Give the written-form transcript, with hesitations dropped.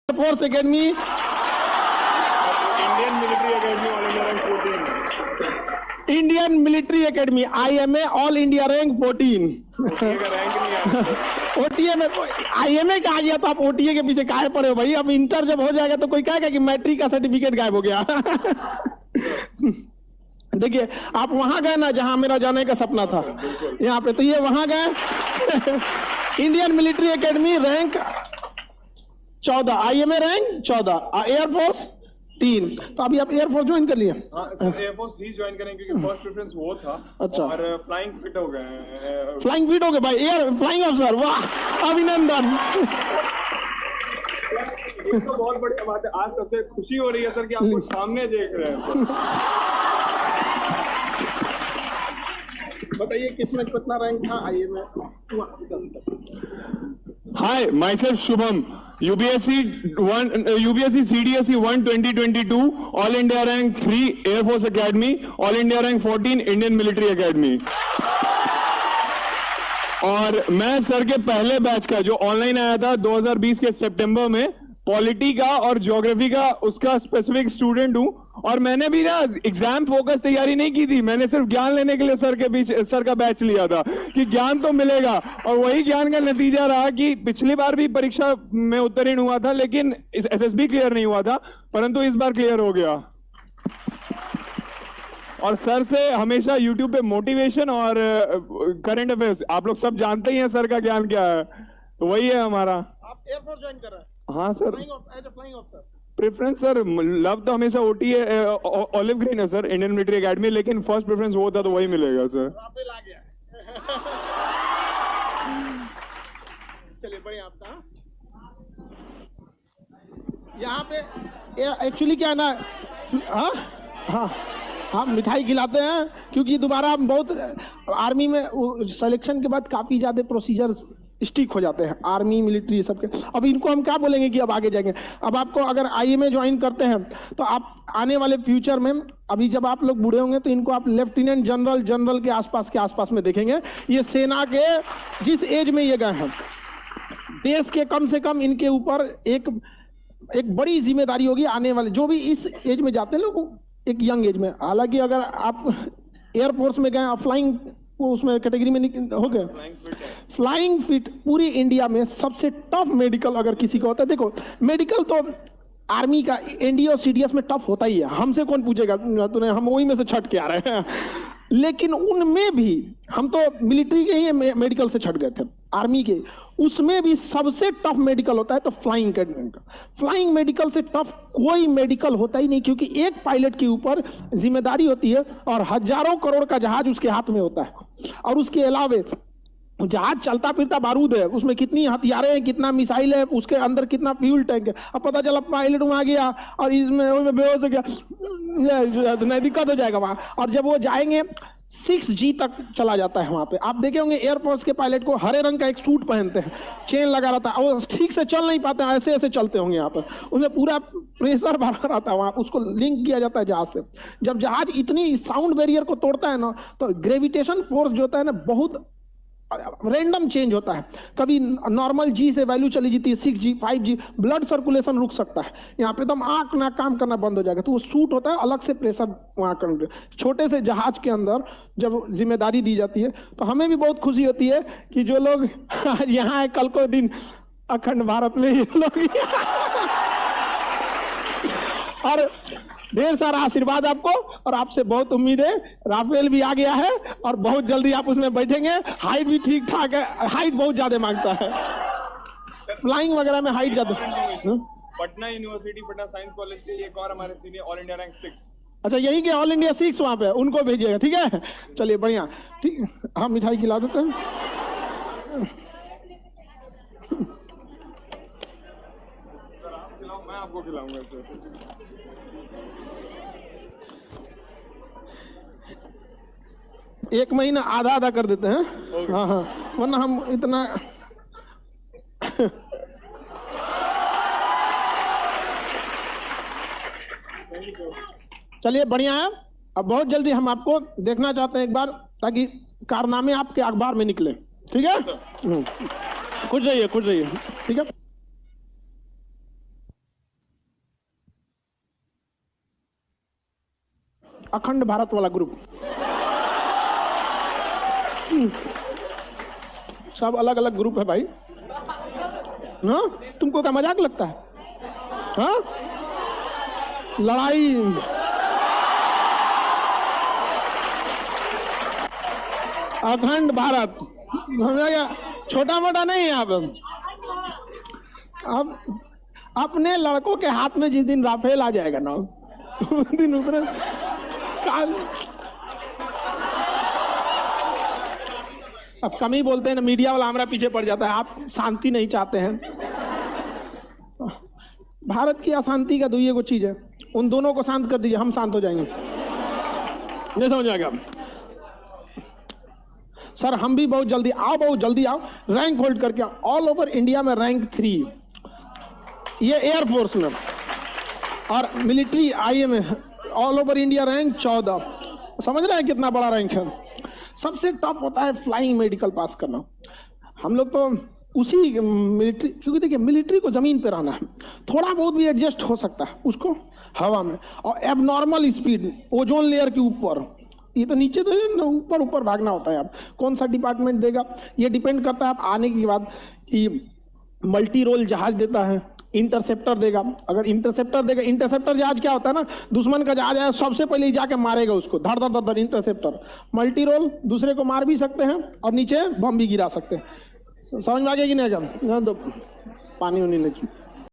Force academy, Indian military academy all India rank 14, Indian military academy IMA all India rank 14। का rank नहीं आया। OTA में IMA का आ गया तो आप OTA के पीछे काहे पड़े हो भाई? अब इंटर जब हो जाएगा तो कोई कहेगा कि मैट्रिक का सर्टिफिकेट गायब हो गया। देखिए आप वहां गए ना जहां मेरा जाने का सपना था, यहाँ पे, तो ये वहां गए। Indian military academy rank 14, IMA rank 14, air force 3। तो अभी आप एयरफोर्स ज्वाइन कर लिए? हाँ सर, एयरफोर्स ही ज्वाइन करेंगे क्योंकि फर्स्ट प्रेफरेंस वो था। अच्छा। और फ्लाइंग फिट हो गए। फ्लाइंग फिट हो गए भाई, एयर फ्लाइंग ऑफिसर, वाह अभिनंदन। ये तो बहुत बढ़िया बात है। आज सबसे खुशी हो रही है सर कि आपको सामने देख रहे हैं। बताइए किसमें कितना रैंक था IMA? Hi, myself Shubham, UPSC CDSE 1 2022, All India Rank 3, Air Force Academy, All India Rank 14, Indian Military Academy। और मैं सर के पहले बैच का जो ऑनलाइन आया था 2020 के सितंबर में, पॉलिटी का और ज्योग्राफी का उसका स्पेसिफिक स्टूडेंट हूं। और मैंने भी ना एग्जाम फोकस तैयारी नहीं की थी, मैंने सिर्फ ज्ञान लेने के लिए सर का बैच लिया था कि ज्ञान तो मिलेगा। और वही ज्ञान का नतीजा रहा कि पिछली बार भी परीक्षा में उत्तीर्ण हुआ था लेकिन SSB क्लियर नहीं हुआ था, परंतु इस बार क्लियर हो गया। और सर से हमेशा YouTube पे मोटिवेशन और करंट अफेयर्स, आप लोग सब जानते ही हैं सर का ज्ञान क्या है, तो वही है हमारा। आप एयरफोर्स ज्वाइन कर रहे हैं? हाँ sir, flying officer. Preference sir love तो हमेशा OTA ऑलिव ग्रीन है सर, इंडियन मिलिट्री एकेडमी, लेकिन फर्स्ट प्रेफरेंस वो होता तो वही मिलेगा सर। राफेल आ गया। चलिए बढ़िया आपका। यहाँ पे एक्चुअली क्या है ना, हाँ हाँ हाँ मिठाई खिलाते हैं क्योंकि दोबारा हम बहुत आर्मी में सिलेक्शन के बाद काफी ज्यादा प्रोसीजर स्टिक हो जाते हैं, आर्मी मिलिट्री सबके। अब इनको हम क्या बोलेंगे कि अब आगे जाएंगे। अब आपको अगर IMA ज्वाइन करते हैं तो आप आने वाले फ्यूचर में, अभी जब आप लोग बूढ़े होंगे तो इनको आप लेफ्टिनेंट जनरल के आसपास में देखेंगे। ये सेना के जिस एज में ये गए हैं, देश के कम से कम इनके ऊपर एक बड़ी जिम्मेदारी होगी आने वाले, जो भी इस एज में जाते हैं लोग, एक यंग एज में। हालांकि अगर आप एयरफोर्स में गए, फ्लाइंग वो उसमें कैटेगरी में हो गए, फ्लाइंग फिट पूरी इंडिया में सबसे टफ मेडिकल अगर किसी का होता है। देखो मेडिकल तो आर्मी का NDA और CDS में टफ होता ही है, हमसे कौन पूछेगा, तूने, हम वही में से छट के आ रहे हैं। लेकिन उनमें भी हम तो मिलिट्री के ही मेडिकल से छट गए थे, आर्मी के, उसमें भी सबसे टफ मेडिकल होता है तो फ्लाइंग का। फ्लाइंग मेडिकल से टफ कोई मेडिकल होता ही नहीं, क्योंकि एक पायलट के ऊपर जिम्मेदारी होती है और हजारों करोड़ का जहाज उसके हाथ में होता है। और उसके अलावे जहाज चलता फिरता बारूद है, उसमें कितनी हथियारें हैं, कितना मिसाइल है, उसके अंदर कितना फ्यूल टैंक है। अब पता चला पायलट वहां गया और इसमें बेहोश हो गया, नहीं दिक्कत हो जाएगा वहां। और जब वो जाएंगे 6G तक चला जाता है वहां पे। आप देखे होंगे एयरफोर्स के पायलट को हरे रंग का एक सूट पहनते हैं, चेन लगा रहता है, और ठीक से चल नहीं पाते, ऐसे ऐसे चलते होंगे यहाँ पर। उसमें पूरा प्रेशर भरा रहता है वहां, उसको लिंक किया जाता है जहाज से। जब जहाज इतनी साउंड बैरियर को तोड़ता है ना, तो ग्रेविटेशन फोर्स जो होता है ना, बहुत रैंडम चेंज होता है। कभी नॉर्मल G से वैल्यू चली जाती है 6G 5G, ब्लड सर्कुलेशन रुक सकता है यहाँ पे, एकदम आंख ना काम करना बंद हो जाएगा। तो वो सूट होता है, अलग से प्रेशर वहाँ करने। छोटे से जहाज के अंदर जब जिम्मेदारी दी जाती है तो हमें भी बहुत खुशी होती है कि जो लोग आज यहाँ है, कल को दिन अखंड भारत में ये लोग और ढेर सारा आशीर्वाद आपको, और आपसे बहुत उम्मीद है। राफेल भी आ गया है और बहुत जल्दी आप उसमें बैठेंगे। हाइट भी ठीक ठाक है, हाइट बहुत ज्यादा मांगता है, फ्लाइंग वगैरह में हाइट ज्यादा। Patna university, Patna science college के लिए एक और हमारे सीनियर ऑल इंडिया रैंक 6। अच्छा यही के ऑल इंडिया 6 वहां पे, उनको भेजिएगा, ठीक है? चलिए बढ़िया, ठीक, हम मिठाई खिला देते हैं। मैं आपको खिलाऊंगा। एक महीना आधा आधा कर देते हैं। हाँ हाँ, वरना हम इतना चलिए बढ़िया है। अब बहुत जल्दी हम आपको देखना चाहते हैं एक बार, ताकि कारनामे आपके अखबार में निकले, ठीक है? खुश रहिए, ठीक है। अखंड भारत वाला ग्रुप। सब अलग अलग ग्रुप है भाई। हाँ, तुमको क्या मजाक लगता है? हाँ, लड़ाई अखंड भारत, समझा क्या? छोटा मोटा नहीं है। अब अपने लड़कों के हाथ में जिस दिन राफेल आ जाएगा ना, उस दिन ऊपर काल। अब कम ही बोलते हैं ना, मीडिया वाला हमारा पीछे पड़ जाता है। आप शांति नहीं चाहते हैं। भारत की अशांति का दुइये को चीज है, उन दोनों को शांत कर दीजिए, हम शांत हो जाएंगे। नहीं समझ आएगा सर? हम भी बहुत जल्दी आओ, बहुत जल्दी आओ, रैंक होल्ड करके आओ। ऑल ओवर इंडिया में रैंक 3, ये एयरफोर्स में, और मिलिट्री आईए में ऑल ओवर इंडिया रैंक 14। समझ रहे हैं कितना बड़ा रैंक है? सबसे टफ होता है फ्लाइंग मेडिकल पास करना। हम लोग तो उसी मिलिट्री, क्योंकि देखिए मिलिट्री को जमीन पे रहना है, थोड़ा बहुत भी एडजस्ट हो सकता है उसको हवा में, और एबनॉर्मल स्पीड ओजोन लेयर के ऊपर, ये तो नीचे तो ऊपर ऊपर भागना होता है। आप कौन सा डिपार्टमेंट देगा ये डिपेंड करता है आप आने के बाद, कि मल्टी रोल जहाज देता है, इंटरसेप्टर देगा। अगर इंटरसेप्टर देगा, इंटरसेप्टर जहाज क्या होता है ना, दुश्मन का जहाज है, सबसे पहले ही जाके मारेगा उसको, धड़ धड़ धड़ धड़। इंटरसेप्टर मल्टी रोल, दूसरे को मार भी सकते हैं और नीचे बम भी गिरा सकते हैं। समझ में आ गया कि नहीं? तो पानी उनी नहीं।